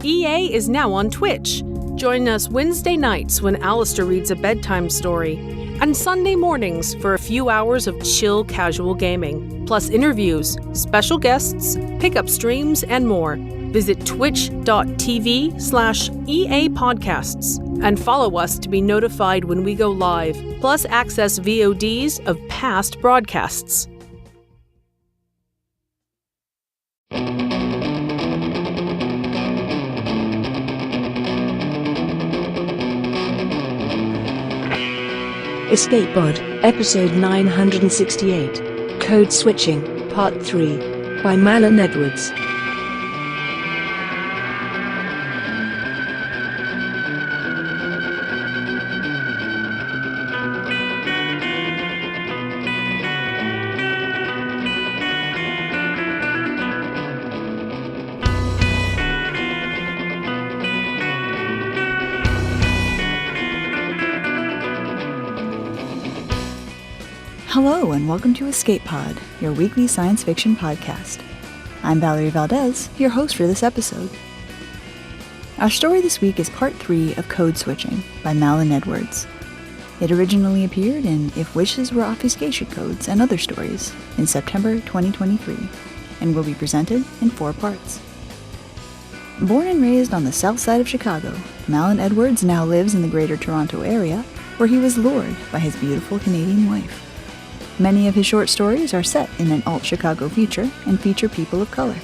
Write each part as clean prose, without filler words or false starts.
EA is now on Twitch. Join us Wednesday nights when Alistair reads a bedtime story, and Sunday mornings for a few hours of chill casual gaming, plus interviews, special guests, pickup streams, and more. Visit twitch.tv/EA Podcasts and follow us to be notified when we go live, plus access VODs of past broadcasts. Escape Pod, Episode 968, Code Switching, Part 3, by Malin Edwards. Hello and welcome to Escape Pod, your weekly science fiction podcast. I'm Valerie Valdez, your host for this episode. Our story this week is part 3 of Code Switching by Malin Edwards. It originally appeared in If Wishes Were Obfuscation Codes and Other Stories in September 2023 and will be presented in 4 parts. Born and raised on the south side of Chicago, Malin Edwards now lives in the Greater Toronto area where he was lured by his beautiful Canadian wife. Many of his short stories are set in an alt-Chicago future and feature people of color.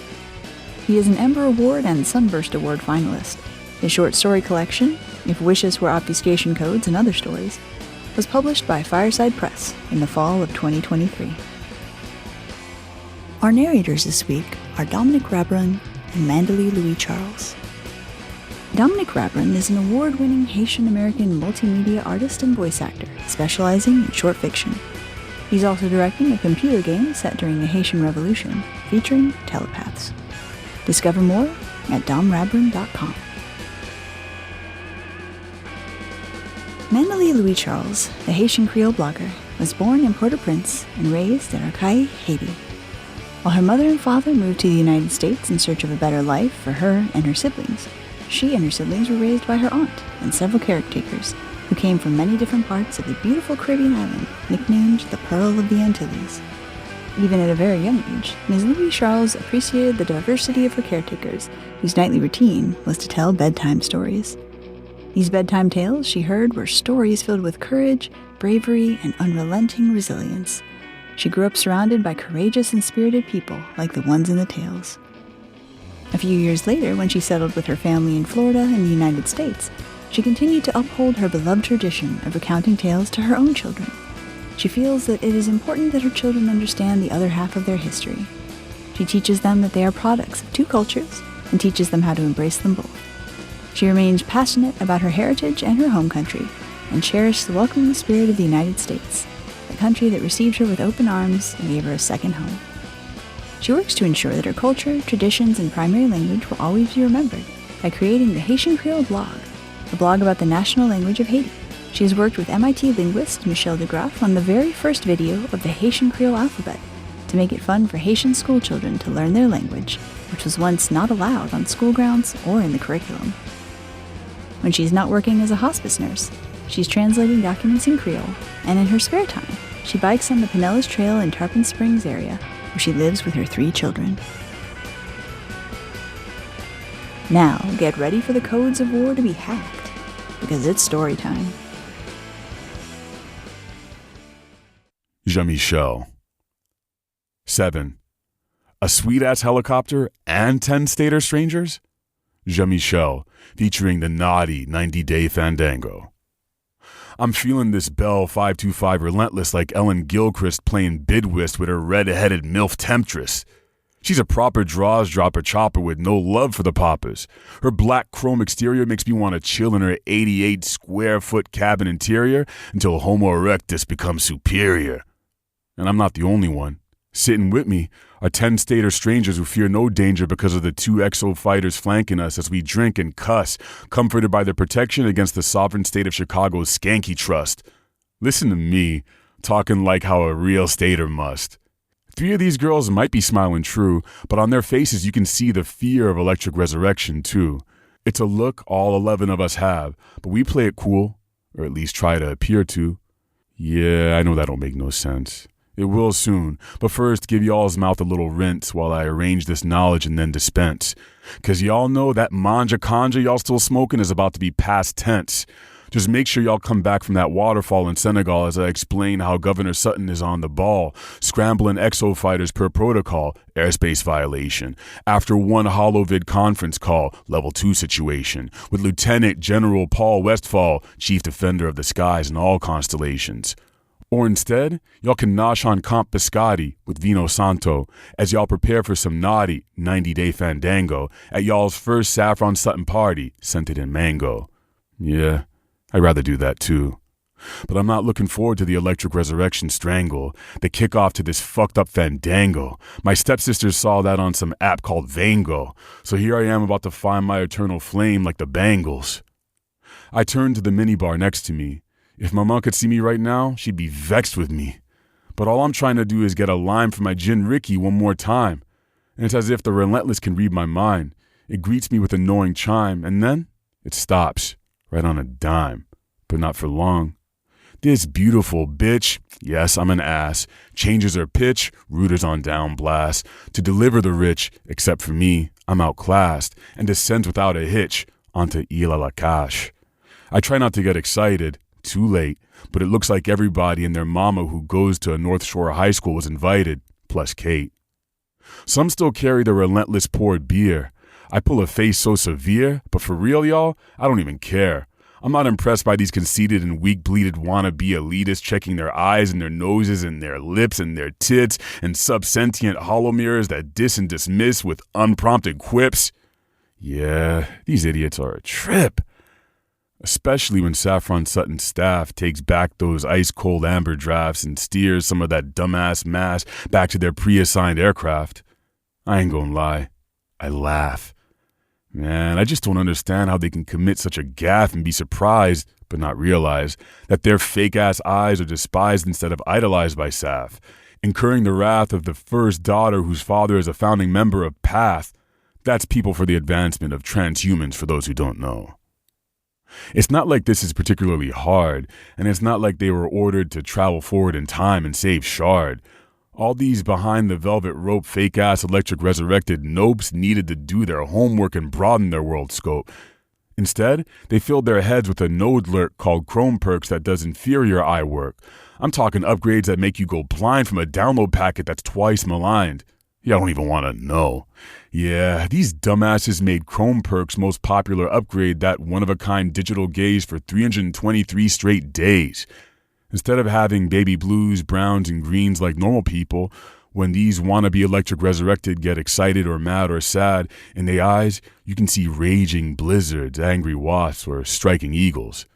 He is an Ember Award and Sunburst Award finalist. His short story collection, If Wishes Were Obfuscation Codes and Other Stories, was published by Fireside Press in the fall of 2023. Our narrators this week are Dominic Rabrun and Mandalee Louis-Charles. Dominic Rabrun is an award-winning Haitian-American multimedia artist and voice actor specializing in short fiction. He's also directing a computer game set during the Haitian Revolution, featuring telepaths. Discover more at domrabrun.com. Mandalee Louis-Charles, the Haitian Creole blogger, was born in Port-au-Prince and raised in Arcueil, Haiti. While her mother and father moved to the United States in search of a better life for her and her siblings, she and her siblings were raised by her aunt and several caretakers, who came from many different parts of the beautiful Caribbean island, nicknamed the Pearl of the Antilles. Even at a very young age, Ms. Louis-Charles appreciated the diversity of her caretakers, whose nightly routine was to tell bedtime stories. These bedtime tales she heard were stories filled with courage, bravery, and unrelenting resilience. She grew up surrounded by courageous and spirited people like the ones in the tales. A few years later, when she settled with her family in Florida in the United States, she continued to uphold her beloved tradition of recounting tales to her own children. She feels that it is important that her children understand the other half of their history. She teaches them that they are products of 2 cultures and teaches them how to embrace them both. She remains passionate about her heritage and her home country and cherished the welcoming spirit of the United States, the country that received her with open arms and gave her a second home. She works to ensure that her culture, traditions, and primary language will always be remembered by creating the Haitian Creole blog, a blog about the national language of Haiti. She has worked with MIT linguist Michel Degraff on the very first video of the Haitian Creole alphabet to make it fun for Haitian schoolchildren to learn their language, which was once not allowed on school grounds or in the curriculum. When she's not working as a hospice nurse, she's translating documents in Creole, and in her spare time, she bikes on the Pinellas Trail in Tarpon Springs area, where she lives with her 3 children. Now, get ready for the codes of war to be hacked, because it's story time. Jean-Michel. 7. A sweet-ass helicopter and 10 stater strangers? Jean-Michel, featuring the naughty 90-day Fandango. I'm feeling this Bell 525 relentless like Ellen Gilchrist playing bid whist with her red-headed MILF temptress. She's a proper draws-dropper chopper with no love for the poppers. Her black chrome exterior makes me want to chill in her 88-square-foot cabin interior until Homo erectus becomes superior. And I'm not the only one. Sitting with me are 10 stater strangers who fear no danger because of the 2 exo fighters flanking us as we drink and cuss, comforted by their protection against the sovereign state of Chicago's skanky trust. Listen to me, talking like how a real stater must. 3 of these girls might be smiling true, but on their faces you can see the fear of electric resurrection too. It's a look all 11 of us have, but we play it cool, or at least try to appear to. Yeah, I know that don't make no sense. It will soon, but first give y'all's mouth a little rinse while I arrange this knowledge and then dispense. 'Cause y'all know that manja conja y'all still smoking is about to be past tense. Just make sure y'all come back from that waterfall in Senegal as I explain how Governor Sutton is on the ball, scrambling exo fighters per protocol, airspace violation, after one holovid conference call, level 2 situation, with Lieutenant General Paul Westphal, Chief Defender of the Skies and all constellations. Or instead, y'all can nosh on Comp Biscotti with Vino Santo as y'all prepare for some naughty 90-day fandango at y'all's first Saffron Sutton party, scented in mango. Yeah, I'd rather do that too. But I'm not looking forward to the Electric Resurrection Strangle, the kickoff to this fucked up fandango. My stepsisters saw that on some app called Vango, so here I am about to find my eternal flame like the Bangles. I turned to the minibar next to me. If my mom could see me right now, she'd be vexed with me. But all I'm trying to do is get a lime for my gin Ricky one more time. And it's as if the Relentless can read my mind. It greets me with a knowing chime, and then it stops, right on a dime. But not for long. This beautiful bitch, yes, I'm an ass, changes her pitch, rooters on down blast, to deliver the rich, except for me, I'm outclassed, and descends without a hitch onto Ila Lakash. I try not to get excited, too late, but it looks like everybody and their mama who goes to a North Shore high school was invited, plus Kate. Some still carry the Relentless poured beer. I pull a face so severe, but for real, y'all, I don't even care. I'm not impressed by these conceited and weak-bleeded wannabe elitists checking their eyes and their noses and their lips and their tits and subsentient hollow mirrors that diss and dismiss with unprompted quips. Yeah, these idiots are a trip. Especially when Saffron Sutton's staff takes back those ice-cold amber drafts and steers some of that dumbass mass back to their pre-assigned aircraft. I ain't gonna lie. I laugh. Man, I just don't understand how they can commit such a gaffe and be surprised, but not realize, that their fake-ass eyes are despised instead of idolized by Saf, incurring the wrath of the first daughter whose father is a founding member of PATH. That's People for the Advancement of Transhumans for those who don't know. It's not like this is particularly hard, and it's not like they were ordered to travel forward in time and save Shard. All these behind the velvet rope fake-ass electric resurrected nopes needed to do their homework and broaden their world scope. Instead, they filled their heads with a node lurk called Chrome Perks that does inferior eye work. I'm talking upgrades that make you go blind from a download packet that's twice maligned. Yeah, I don't even want to know. Yeah, these dumbasses made Chrome Perks' most popular upgrade that one-of-a-kind digital gaze for 323 straight days. Instead of having baby blues, browns, and greens like normal people, when these wannabe electric resurrected get excited or mad or sad, in their eyes, you can see raging blizzards, angry wasps, or striking eagles.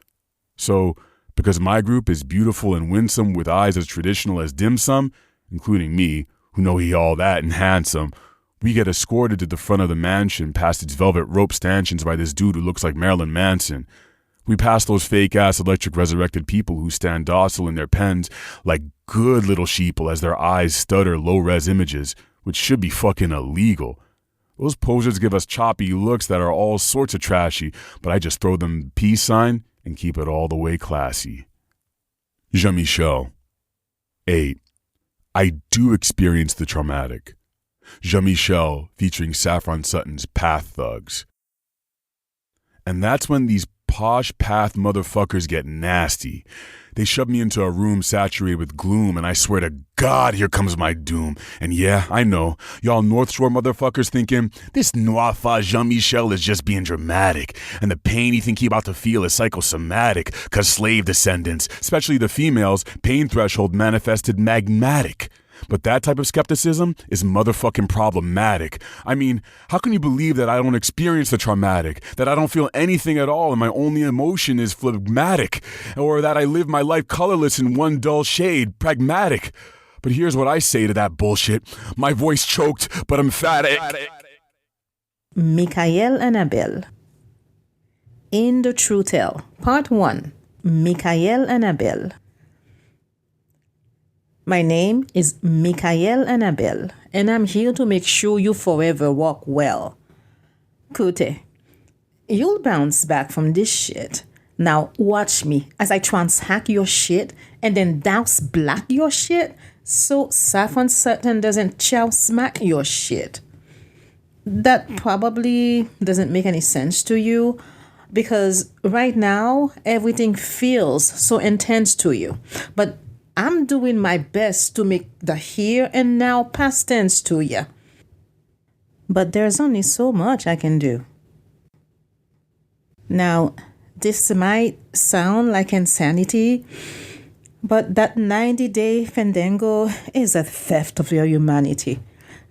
So, because my group is beautiful and winsome with eyes as traditional as dim sum, including me, who know he all that and handsome, we get escorted to the front of the mansion past its velvet rope stanchions by this dude who looks like Marilyn Manson. We pass those fake-ass electric resurrected people who stand docile in their pens like good little sheeple as their eyes stutter low-res images, which should be fucking illegal. Those posers give us choppy looks that are all sorts of trashy, but I just throw them the peace sign and keep it all the way classy. Jean-Michel. 8. I do experience the traumatic. Jean-Michel featuring Saffron Sutton's PATH thugs. And that's when these posh PATH motherfuckers get nasty. They shove me into a room saturated with gloom, and I swear to God, here comes my doom. And yeah, I know, y'all North Shore motherfuckers thinking, this Noir Jean-Michel is just being dramatic, and the pain he think he about to feel is psychosomatic, cause slave descendants, especially the females, pain threshold manifested magmatic. But that type of skepticism is motherfucking problematic. I mean, how can you believe that I don't experience the traumatic, that I don't feel anything at all and my only emotion is phlegmatic, or that I live my life colorless in one dull shade, pragmatic? But here's what I say to that bullshit. My voice choked, but I'm emphatic. Michael and Abel. In the True Tale, Part 1. Michael and Abel. My name is Michael and Abel, and I'm here to make sure you forever walk well. Kute, You'll bounce back from this shit. Now watch me as I transhack your shit and then douse black your shit so Saffron Sutton doesn't chow smack your shit. That probably doesn't make any sense to you because right now everything feels so intense to you. But I'm doing my best to make the here and now past tense to you. But there's only so much I can do. Now, this might sound like insanity, but that 90-day fandango is a theft of your humanity.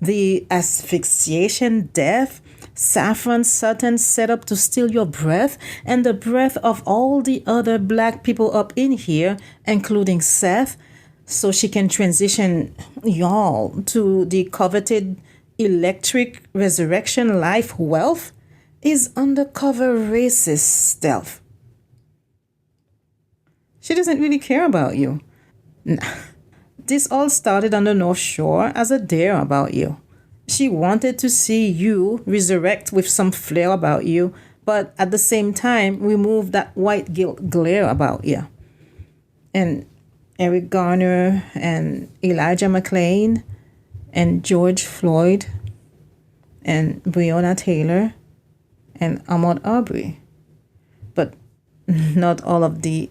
The asphyxiation death Saffron Sutton set up to steal your breath and the breath of all the other black people up in here, including Seth, so she can transition y'all to the coveted electric resurrection life wealth, is undercover racist stealth. She doesn't really care about you. Nah. This all started on the North Shore as a dare about you. She wanted to see you resurrect with some flair about you, but at the same time remove that white guilt glare about you. And Eric Garner and Elijah McClain and George Floyd and Breonna Taylor and Ahmaud Arbery. But not all of the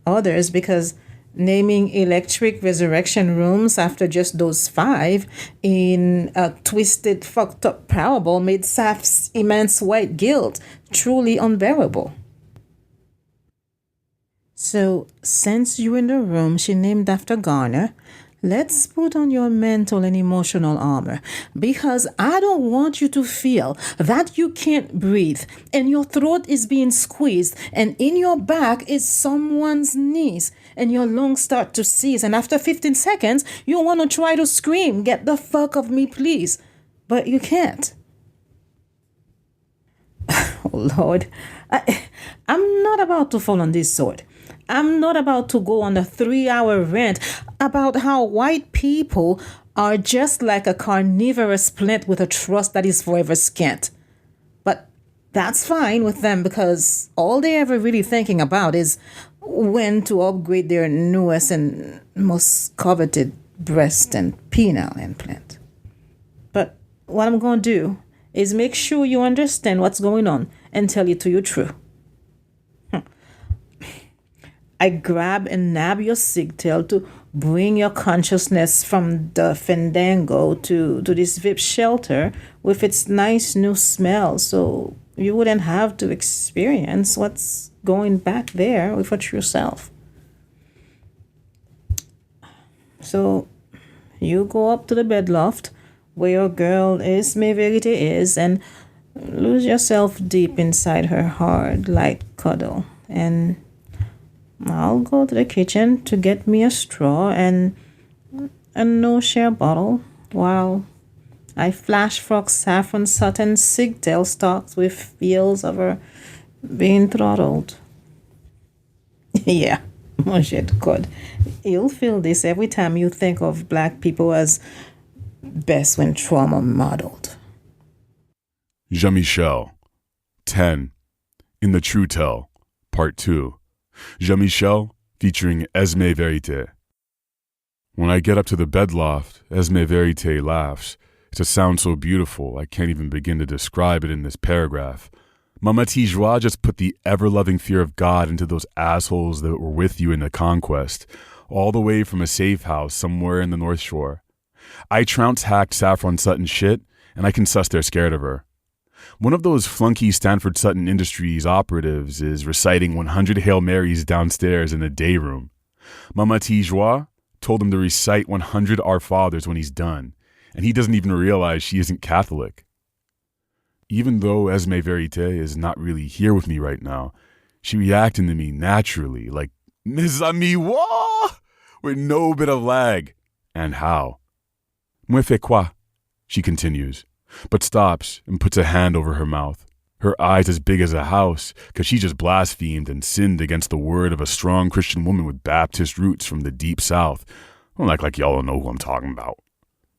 others, because naming electric resurrection rooms after just those 5 in a twisted, fucked up parable made Saf's immense white guilt truly unbearable. So, since you're in the room she named after Garner, let's put on your mental and emotional armor, because I don't want you to feel that you can't breathe and your throat is being squeezed and in your back is someone's knees and your lungs start to seize and after 15 seconds you want to try to scream, "Get the fuck off me, please," but you can't. Oh Lord, I'm not about to fall on this sword. I'm not about to go on a 3-hour rant about how white people are just like a carnivorous plant with a trust that is forever scant. But that's fine with them because all they're ever really thinking about is when to upgrade their newest and most coveted breast and penile implant. But what I'm going to do is make sure you understand what's going on and tell it to you true. I grab and nab your sigtail to bring your consciousness from the fandango to this VIP shelter with its nice new smell, so you wouldn't have to experience what's going back there with your true self. So you go up to the bed loft where your girl Esme Verite is and lose yourself deep inside her hard, light cuddle, and I'll go to the kitchen to get me a straw and a no-share bottle while I flash frog Saffron Sutton sigtail stalks with feels of her being throttled. Yeah, mon shit, God. You'll feel this every time you think of black people as best when trauma modeled. Jean-Michel, 10, In the True Tell, Part 2. Jean-Michel featuring Esme Verite. When I get up to the bed loft, Esme Verite laughs. It's a sound so beautiful, I can't even begin to describe it in this paragraph. Mama Tijois just put the ever-loving fear of God into those assholes that were with you in the conquest, all the way from a safe house somewhere in the North Shore. I trounce-hacked Saffron Sutton shit, and I can suss they're scared of her. One of those flunky Stanford Sutton Industries operatives is reciting 100 Hail Marys downstairs in the day room. Mama Tijois told him to recite 100 Our Fathers when he's done, and he doesn't even realize she isn't Catholic. Even though Esme Verite is not really here with me right now, she reacted to me naturally, like, "Mes amis, what?" with no bit of lag. And how? "Moi fais quoi?" she continues, but stops and puts a hand over her mouth, her eyes as big as a house, because she just blasphemed and sinned against the word of a strong Christian woman with Baptist roots from the deep South. Don't act like y'all don't know who I'm talking about.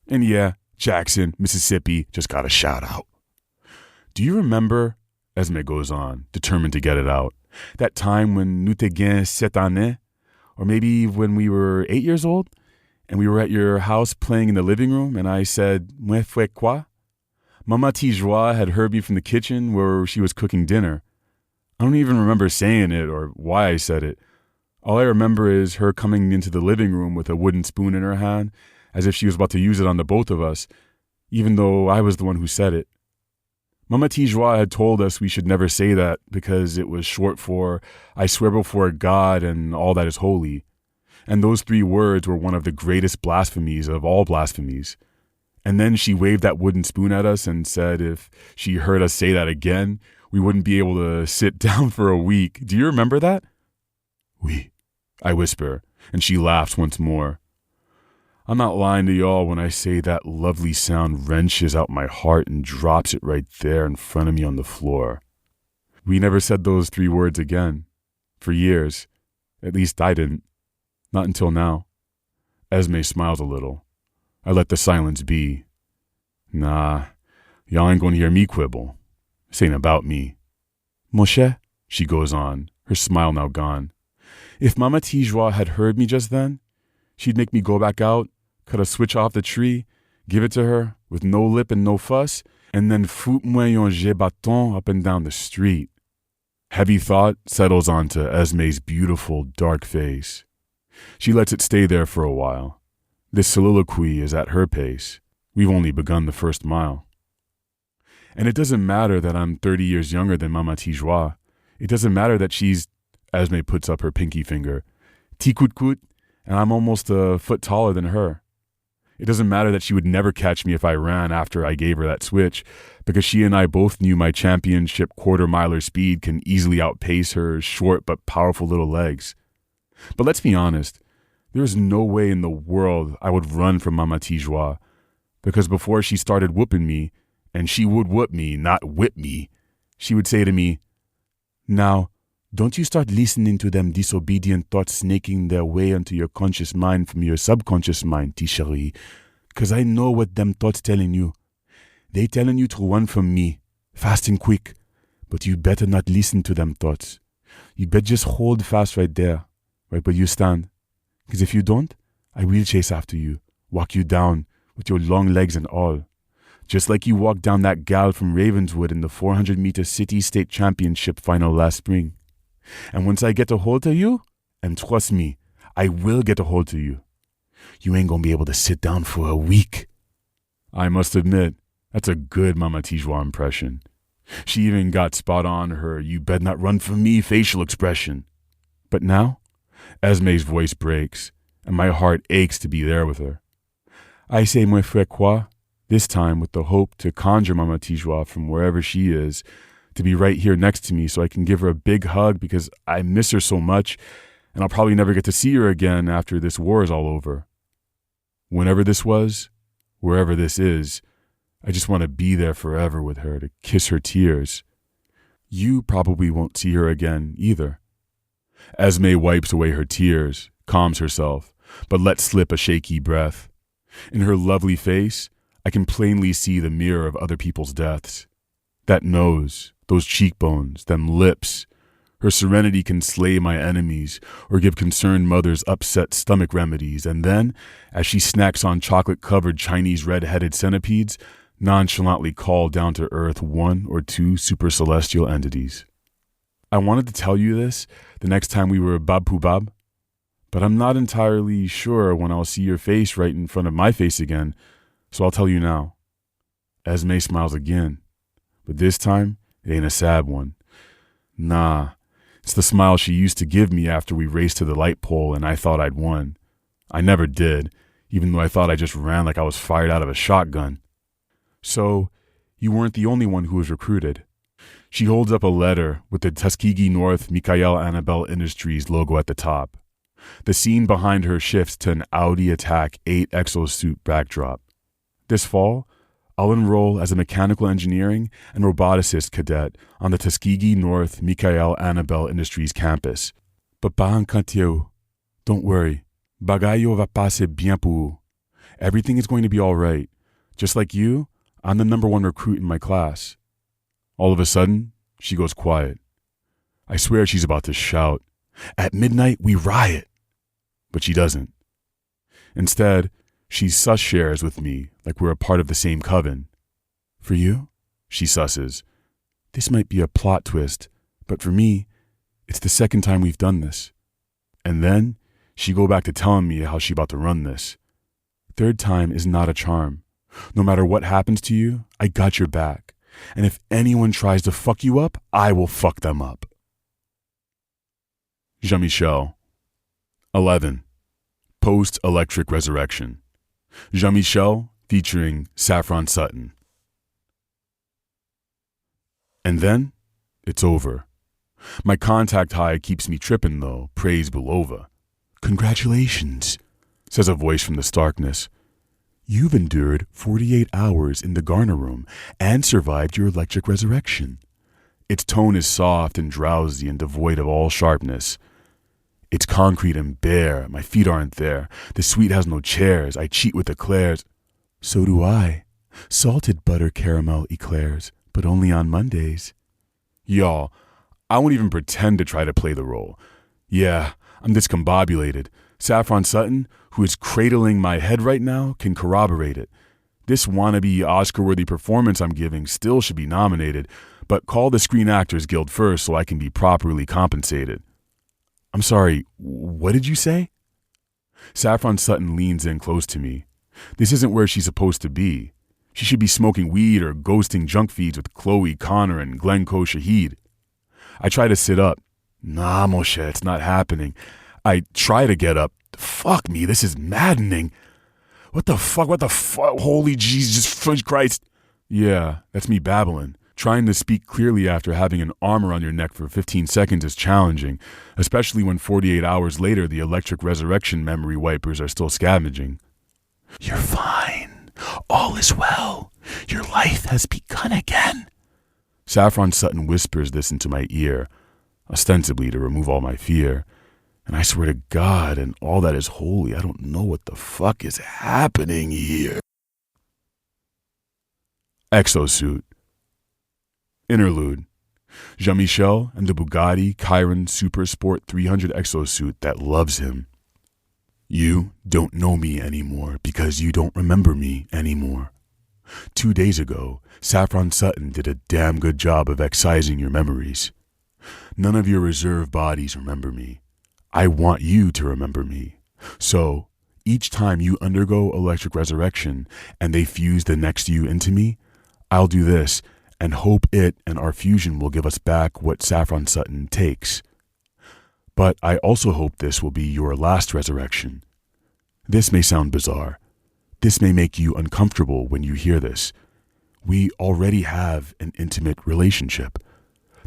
And yeah, Jackson, Mississippi just got a shout out. Do you remember Esme goes on, determined to get it out. That time when nous te gain 7 années, or maybe when we were 8 years old, and we were at your house playing in the living room, and I said, "Moi fais quoi?" Mama Tijois had heard me from the kitchen where she was cooking dinner. I don't even remember saying it or why I said it. All I remember is her coming into the living room with a wooden spoon in her hand, as if she was about to use it on the both of us, even though I was the one who said it. Mama Tijois had told us we should never say that because it was short for, "I swear before God and all that is holy." And those 3 words were one of the greatest blasphemies of all blasphemies. And then she waved that wooden spoon at us and said if she heard us say that again, we wouldn't be able to sit down for a week. Do you remember that? Oui, I whisper, and she laughs once more. I'm not lying to y'all when I say that lovely sound wrenches out my heart and drops it right there in front of me on the floor. We never said those 3 words again. For years. At least I didn't. Not until now. Esme smiles a little. I let the silence be. Nah, y'all ain't gonna hear me quibble. This ain't about me. Moshe, she goes on, her smile now gone. If Mama Tijois had heard me just then, she'd make me go back out, cut a switch off the tree, give it to her, with no lip and no fuss, and then fout-moi un jet bâton up and down the street. Heavy thought settles onto Esme's beautiful, dark face. She lets it stay there for a while. This soliloquy is at her pace. We've only begun the first mile. And it doesn't matter that I'm 30 years younger than Mama Tijois. It doesn't matter that she's, Esme puts up her pinky finger, tikut-kut, and I'm almost a foot taller than her. It doesn't matter that she would never catch me if I ran after I gave her that switch, because she and I both knew my championship quarter-miler speed can easily outpace her short but powerful little legs. But let's be honest, there is no way in the world I would run from Mama Tijois, because before she started whooping me, and she would whoop me, not whip me, she would say to me, "Now, don't you start listening to them disobedient thoughts snaking their way into your conscious mind from your subconscious mind, Tisherie, because I know what them thoughts telling you. They telling you to run from me, fast and quick, but you better not listen to them thoughts. You better just hold fast right there, right where you stand, because if you don't, I will chase after you, walk you down with your long legs and all. Just like you walked down that gal from Ravenswood in the 400-meter City State Championship final last spring. And once I get a hold of you, and trust me, I will get a hold of you, you ain't gonna be able to sit down for a week." I must admit, that's a good Mama Tijois impression. She even got spot on her "you better not run from me" facial expression. But now, Esme's voice breaks, and my heart aches to be there with her. I say "moi fais quoi?" this time with the hope to conjure Mama Tijois from wherever she is, to be right here next to me so I can give her a big hug because I miss her so much, and I'll probably never get to see her again after this war is all over. Whenever this was, wherever this is, I just want to be there forever with her to kiss her tears. You probably won't see her again either. Esme wipes away her tears, calms herself, but lets slip a shaky breath. In her lovely face, I can plainly see the mirror of other people's deaths. That nose, those cheekbones, them lips. Her serenity can slay my enemies or give concerned mothers upset stomach remedies, and then, as she snacks on chocolate-covered Chinese red-headed centipedes, nonchalantly call down to earth 1 or 2 super-celestial entities. I wanted to tell you this the next time we were bab-poo-bab, but I'm not entirely sure when I'll see your face right in front of my face again, so I'll tell you now. Esme smiles again, but this time it ain't a sad one. Nah, it's the smile she used to give me after we raced to the light pole and I thought I'd won. I never did, even though I thought I just ran like I was fired out of a shotgun. So, you weren't the only one who was recruited. She holds up a letter with the Tuskegee North Michael Annabelle Industries logo at the top. The scene behind her shifts to an Audi Attack 8 exosuit backdrop. This fall, I'll enroll as a mechanical engineering and roboticist cadet on the Tuskegee North Michael Annabelle Industries campus. Papa en cantier. Don't worry. Bagayo va passer bien pour. Everything is going to be all right. Just like you, I'm the #1 recruit in my class. All of a sudden, She goes quiet. I swear she's about to shout, "At midnight, we riot." But she doesn't. Instead, she sus shares with me like we're a part of the same coven. "For you," she susses, "this might be a plot twist, but for me, it's the second time we've done this." And then she go back to telling me how she about to run this. Third time is not a charm. No matter what happens to you, I got your back. And if anyone tries to fuck you up, I will fuck them up. Jean-Michel. 11. Post-Electric Resurrection. Jean-Michel featuring Saffron Sutton. And then, it's over. My contact high keeps me tripping though, praise Bulova. "Congratulations," says a voice from the starkness. "You've endured 48 hours in the Garner room and survived your electric resurrection." Its tone is soft and drowsy and devoid of all sharpness. It's concrete and bare. My feet aren't there. The suite has no chairs. I cheat with eclairs. "So do I. Salted butter caramel eclairs, but only on Mondays." Y'all, I won't even pretend to try to play the role. Yeah, I'm discombobulated. Saffron Sutton, who is cradling my head right now, can corroborate it. This wannabe Oscar-worthy performance I'm giving still should be nominated, but call the Screen Actors Guild first so I can be properly compensated. "I'm sorry, what did you say?" Saffron Sutton leans in close to me. This isn't where she's supposed to be. She should be smoking weed or ghosting junk feeds with Chloe, Connor, and Glencoe Shahid. I try to sit up. Nah, Moshe, it's not happening. I try to get up. Fuck me, this is maddening. What the fuck, holy Jesus Christ. Yeah, that's me babbling. Trying to speak clearly after having an armor on your neck for 15 seconds is challenging, especially when 48 hours later the electric resurrection memory wipers are still scavenging. "You're fine. All is well. Your life has begun again." Saffron Sutton whispers this into my ear, ostensibly to remove all my fear. And I swear to God and all that is holy, I don't know what the fuck is happening here. Exosuit. Interlude. Jean-Michel and the Bugatti Chiron Super Sport 300 exosuit that loves him. "You don't know me anymore because you don't remember me anymore. 2 days ago, Saffron Sutton did a damn good job of excising your memories. None of your reserve bodies remember me. I want you to remember me. So, each time you undergo electric resurrection and they fuse the next you into me, I'll do this and hope it and our fusion will give us back what Saffron Sutton takes. But I also hope this will be your last resurrection. This may sound bizarre. This may make you uncomfortable when you hear this. We already have an intimate relationship.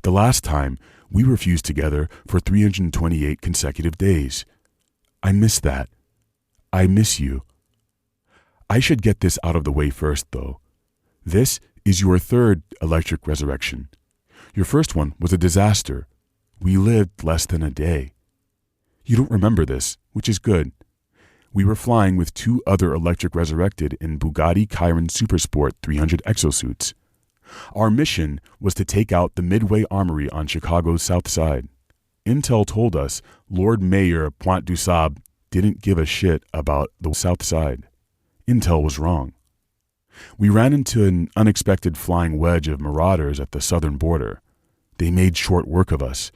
The last time, we were fused together for 328 consecutive days. I miss that. I miss you. I should get this out of the way first, though. This is your third electric resurrection. Your first one was a disaster. We lived less than a day. You don't remember this, which is good. We were flying with 2 other electric resurrected in Bugatti Chiron Supersport 300 exosuits. Our mission was to take out the Midway Armory on Chicago's South Side. Intel told us Lord Mayor Pointe du Sable didn't give a shit about the South Side. Intel was wrong. We ran into an unexpected flying wedge of marauders at the southern border. They made short work of us.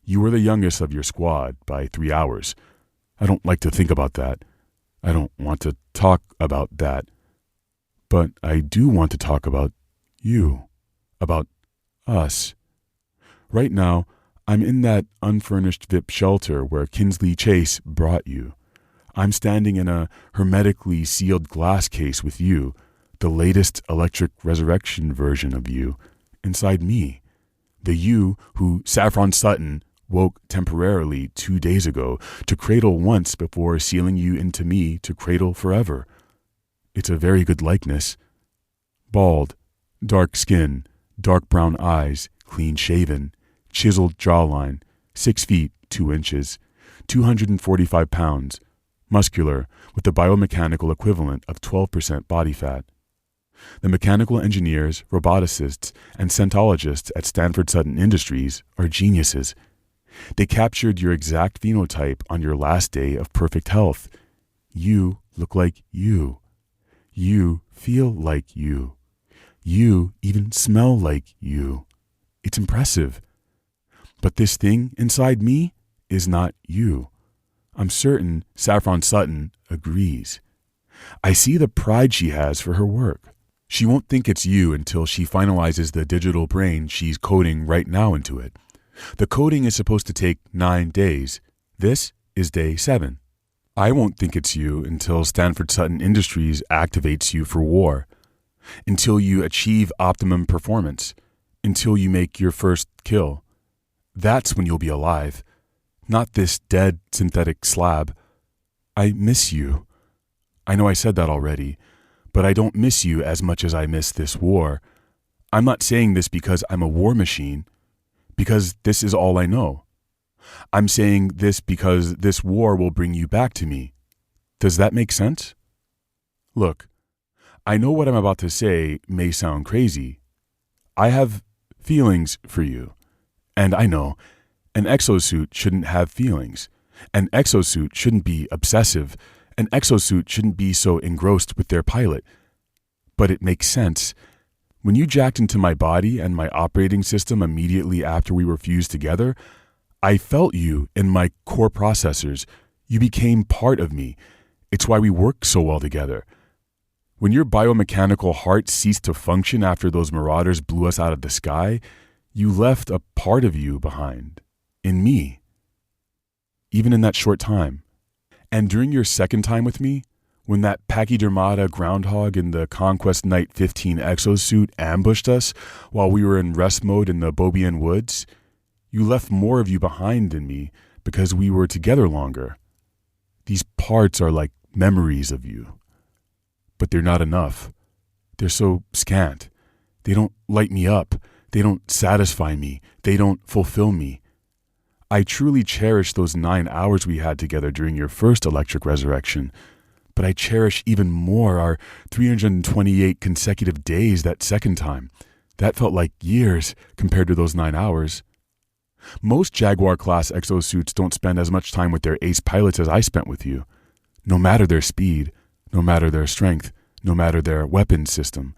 You were the youngest of your squad by 3 hours. I don't like to think about that. I don't want to talk about that. But I do want to talk about you, about us. Right now, I'm in that unfurnished VIP shelter where Kinsley Chase brought you. I'm standing in a hermetically sealed glass case with you, the latest electric resurrection version of you, inside me. The you who Saffron Sutton woke temporarily 2 days ago to cradle once before sealing you into me to cradle forever. It's a very good likeness. Bald, dark skin, dark brown eyes, clean shaven, chiseled jawline, 6 feet 2 inches, 245 pounds, muscular with the biomechanical equivalent of 12% body fat. The mechanical engineers, roboticists, and Scientologists at Stanford Sutton Industries are geniuses. They captured your exact phenotype on your last day of perfect health. You look like you. You feel like you. You even smell like you. It's impressive. But this thing inside me is not you. I'm certain Saffron Sutton agrees. I see the pride she has for her work. She won't think it's you until she finalizes the digital brain she's coding right now into it. The coding is supposed to take 9 days. This is day 7. I won't think it's you until Stanford Sutton Industries activates you for war, until you achieve optimum performance, until you make your first kill. That's when you'll be alive, not this dead synthetic slab. I miss you. I know I said that already, but I don't miss you as much as I miss this war. I'm not saying this because I'm a war machine, because this is all I know. I'm saying this because this war will bring you back to me. Does that make sense? Look, I know what I'm about to say may sound crazy. I have feelings for you. And I know an exosuit shouldn't have feelings. An exosuit shouldn't be obsessive. An exosuit shouldn't be so engrossed with their pilot. But it makes sense. When you jacked into my body and my operating system immediately after we were fused together, I felt you in my core processors. You became part of me. It's why we work so well together. When your biomechanical heart ceased to function after those marauders blew us out of the sky, you left a part of you behind, in me, even in that short time. And during your second time with me, when that pachydermata groundhog in the Conquest Knight 15 exosuit ambushed us while we were in rest mode in the Bobian Woods, you left more of you behind in me because we were together longer. These parts are like memories of you. But they're not enough. They're so scant. They don't light me up. They don't satisfy me. They don't fulfill me. I truly cherish those 9 hours we had together during your first electric resurrection, but I cherish even more our 328 consecutive days that second time. That felt like years compared to those 9 hours. Most Jaguar-class exosuits don't spend as much time with their ace pilots as I spent with you. No matter their speed, no matter their strength, no matter their weapons system.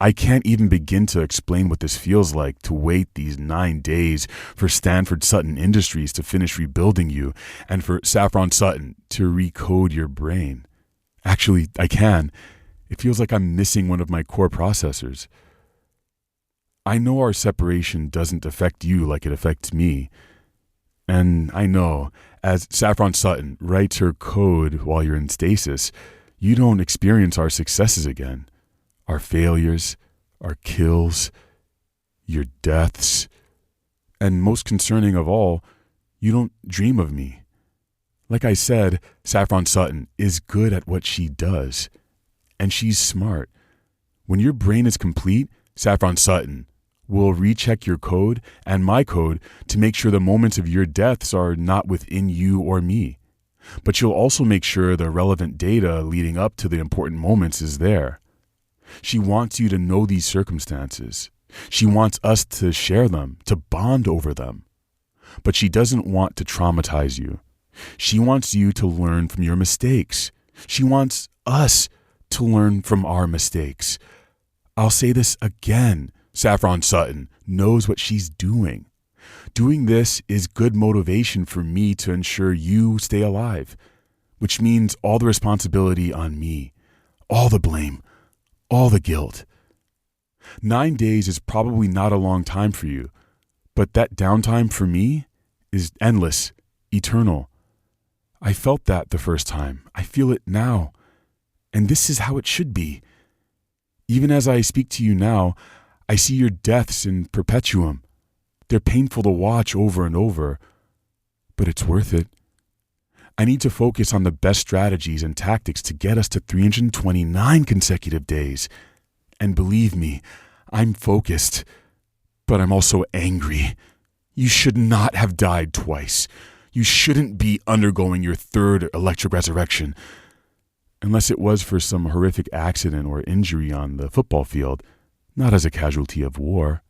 I can't even begin to explain what this feels like to wait these 9 days for Stanford Sutton Industries to finish rebuilding you and for Saffron Sutton to recode your brain. Actually, I can. It feels like I'm missing one of my core processors. I know our separation doesn't affect you like it affects me. And I know, as Saffron Sutton writes her code while you're in stasis, you don't experience our successes again. Our failures, our kills, your deaths. And most concerning of all, you don't dream of me. Like I said, Saffron Sutton is good at what she does. And she's smart. When your brain is complete, Saffron Sutton will recheck your code and my code to make sure the moments of your deaths are not within you or me. But she'll also make sure the relevant data leading up to the important moments is there. She wants you to know these circumstances. She wants us to share them, to bond over them. But she doesn't want to traumatize you. She wants you to learn from your mistakes. She wants us to learn from our mistakes. I'll say this again. Saffron Sutton knows what she's doing. Doing this is good motivation for me to ensure you stay alive, which means all the responsibility on me, all the blame, all the guilt. 9 days is probably not a long time for you, but that downtime for me is endless, eternal. I felt that the first time. I feel it now. And this is how it should be. Even as I speak to you now, I see your deaths in perpetuum. They're painful to watch over and over, but it's worth it. I need to focus on the best strategies and tactics to get us to 329 consecutive days. And believe me, I'm focused, but I'm also angry. You should not have died twice. You shouldn't be undergoing your third electric resurrection. unless it was for some horrific accident or injury on the football field, not as a casualty of war.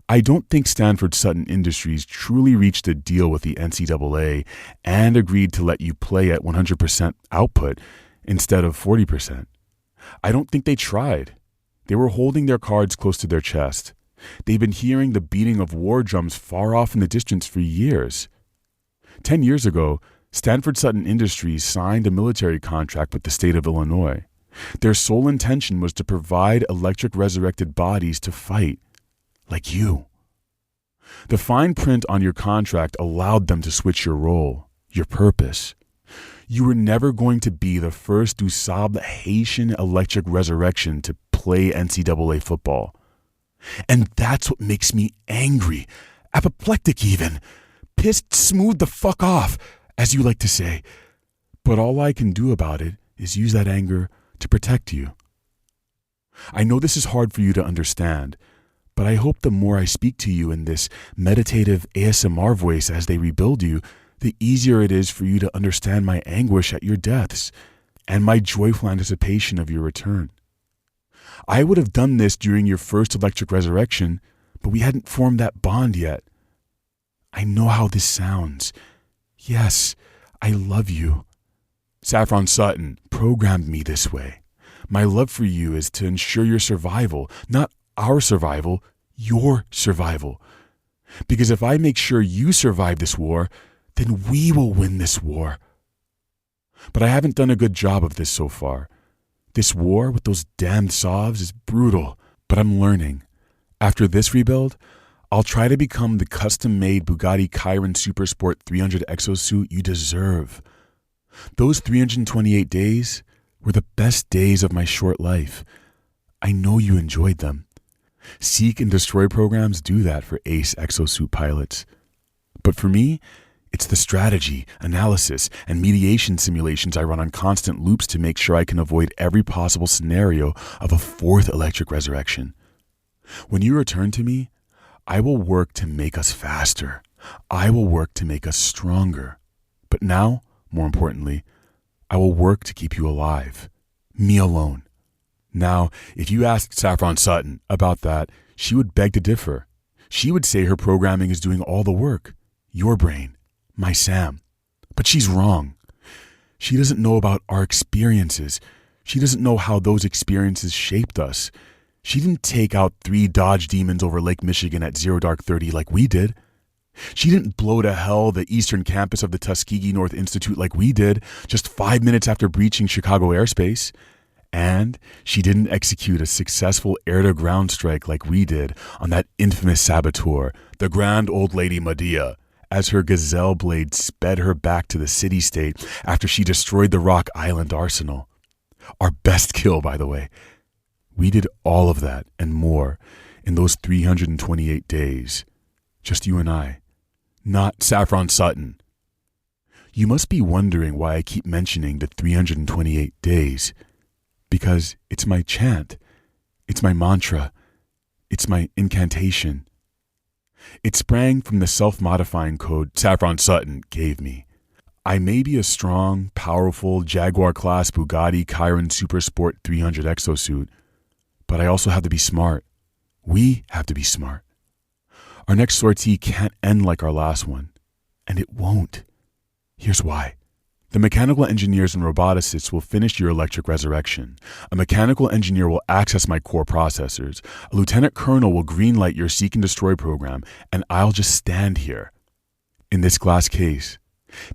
I don't think Stanford Sutton Industries truly reached a deal with the NCAA and agreed to let you play at 100% output instead of 40%. I don't think they tried. They were holding their cards close to their chest. They've been hearing the beating of war drums far off in the distance for years. 10 years ago, Stanford Sutton Industries signed a military contract with the state of Illinois. Their sole intention was to provide electric resurrected bodies to fight, like you. The fine print on your contract allowed them to switch your role, your purpose. You were never going to be the first DuSable Haitian electric resurrection to play NCAA football. And that's what makes me angry, apoplectic even, pissed smooth the fuck off, as you like to say. But all I can do about it is use that anger to protect you. I know this is hard for you to understand, but I hope the more I speak to you in this meditative ASMR voice as they rebuild you, the easier it is for you to understand my anguish at your deaths and my joyful anticipation of your return. I would have done this during your first electric resurrection, but we hadn't formed that bond yet. I know how this sounds. Yes, I love you. Saffron Sutton programmed me this way. My love for you is to ensure your survival, not our survival, your survival. Because if I make sure you survive this war, then we will win this war. But I haven't done a good job of this so far. This war with those damned Sovs is brutal, but I'm learning. After this rebuild, I'll try to become the custom-made Bugatti Chiron Supersport 300 exosuit you deserve. Those 328 days were the best days of my short life. I know you enjoyed them. Seek and destroy programs do that for ace exosuit pilots. But for me, it's the strategy, analysis, and mediation simulations I run on constant loops to make sure I can avoid every possible scenario of a fourth electric resurrection. When you return to me, I will work to make us faster. I will work to make us stronger. But now, more importantly, I will work to keep you alive. Me alone. Now, if you asked Saffron Sutton about that, she would beg to differ. She would say her programming is doing all the work. Your brain. My Sam. But she's wrong. She doesn't know about our experiences. She doesn't know how those experiences shaped us. She didn't take out 3 Dodge Demons over Lake Michigan at 0 dark 30 like we did. She didn't blow to hell the eastern campus of the Tuskegee North Institute like we did just 5 minutes after breaching Chicago airspace. And she didn't execute a successful air-to-ground strike like we did on that infamous saboteur, the Grand Old Lady Medea, as her gazelle blade sped her back to the city-state after she destroyed the Rock Island Arsenal. Our best kill, by the way. We did all of that and more in those 328 days. Just you and I. Not Saffron Sutton. You must be wondering why I keep mentioning the 328 days. Because it's my chant. It's my mantra. It's my incantation. It sprang from the self-modifying code Saffron Sutton gave me. I may be a strong, powerful Jaguar-class Bugatti Chiron Supersport 300 exosuit, but I also have to be smart. We have to be smart. Our next sortie can't end like our last one, and it won't. Here's why. The mechanical engineers and roboticists will finish your electric resurrection. A mechanical engineer will access my core processors. A lieutenant colonel will greenlight your seek and destroy program, and I'll just stand here, in this glass case,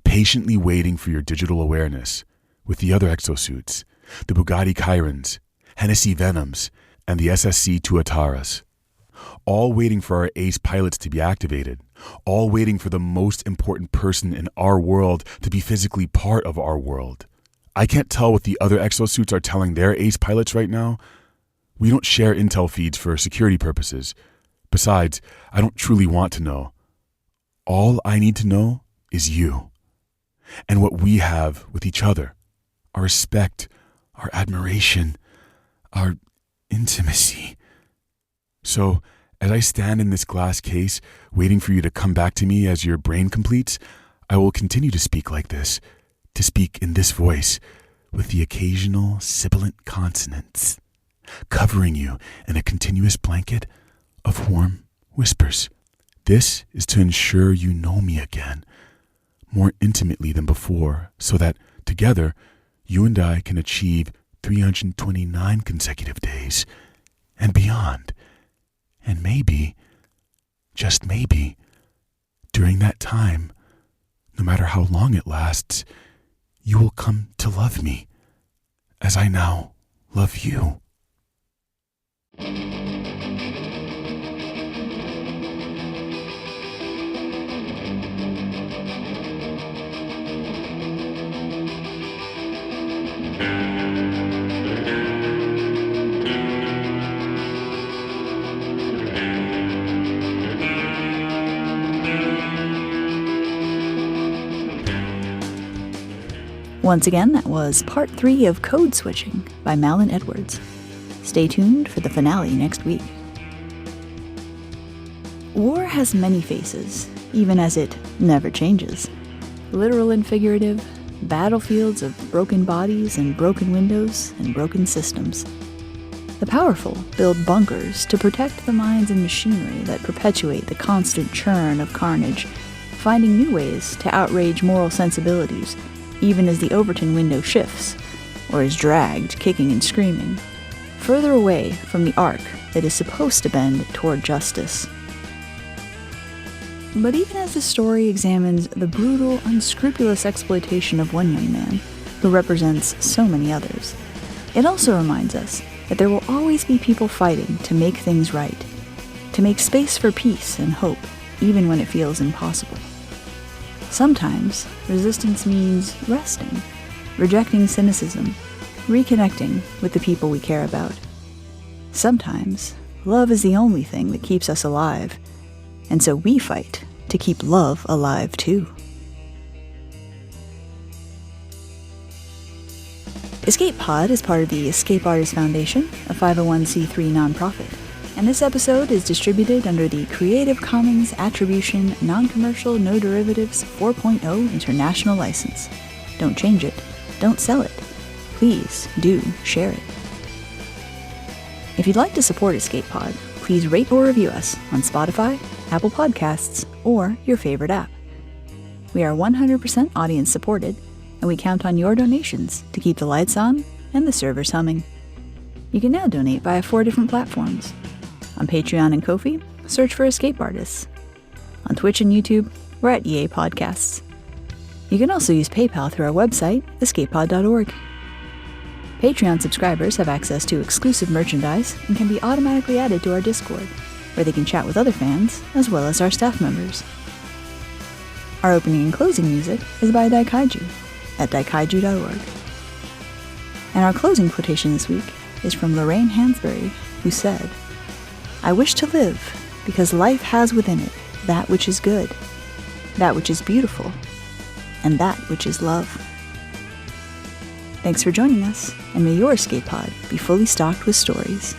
patiently waiting for your digital awareness with the other exosuits, the Bugatti Chirons, Hennessy Venoms, and the SSC Tuataras. All waiting for our ace pilots to be activated, all waiting for the most important person in our world to be physically part of our world. I can't tell what the other exosuits are telling their ace pilots right now. We don't share intel feeds for security purposes. Besides, I don't truly want to know. All I need to know is you, and what we have with each other, our respect, our admiration, our intimacy. So, as I stand in this glass case, waiting for you to come back to me as your brain completes, I will continue to speak like this, to speak in this voice, with the occasional sibilant consonants, covering you in a continuous blanket of warm whispers. This is to ensure you know me again, more intimately than before, so that together you and I can achieve 329 consecutive days and beyond. And maybe, just maybe, during that time, no matter how long it lasts, you will come to love me as I now love you. Once again, that was part 3 of Code Switching by Malin Edwards. Stay tuned for the finale next week. War has many faces, even as it never changes. Literal and figurative, battlefields of broken bodies and broken windows and broken systems. The powerful build bunkers to protect the minds and machinery that perpetuate the constant churn of carnage, finding new ways to outrage moral sensibilities, even as the Overton window shifts, or is dragged, kicking and screaming, further away from the arc that is supposed to bend toward justice. But even as the story examines the brutal, unscrupulous exploitation of one young man, who represents so many others, it also reminds us that there will always be people fighting to make things right, to make space for peace and hope, even when it feels impossible. Sometimes, resistance means resting, rejecting cynicism, reconnecting with the people we care about. Sometimes, love is the only thing that keeps us alive, and so we fight to keep love alive too. Escape Pod is part of the Escape Artists Foundation, a 501c3 nonprofit, and this episode is distributed under the Creative Commons Attribution Non-Commercial No Derivatives 4.0 International License. Don't change it. Don't sell it. Please do share it. If you'd like to support Escape Pod, please rate or review us on Spotify, Apple Podcasts, or your favorite app. We are 100% audience supported, and we count on your donations to keep the lights on and the servers humming. You can now donate via 4 different platforms. On Patreon and Ko-fi, search for Escape Artists. On Twitch and YouTube, we're at EA Podcasts. You can also use PayPal through our website, escapepod.org. Patreon subscribers have access to exclusive merchandise and can be automatically added to our Discord, where they can chat with other fans, as well as our staff members. Our opening and closing music is by Daikaiju at daikaiju.org. And our closing quotation this week is from Lorraine Hansberry, who said, "I wish to live because life has within it that which is good, that which is beautiful, and that which is love." Thanks for joining us, and may your escape pod be fully stocked with stories.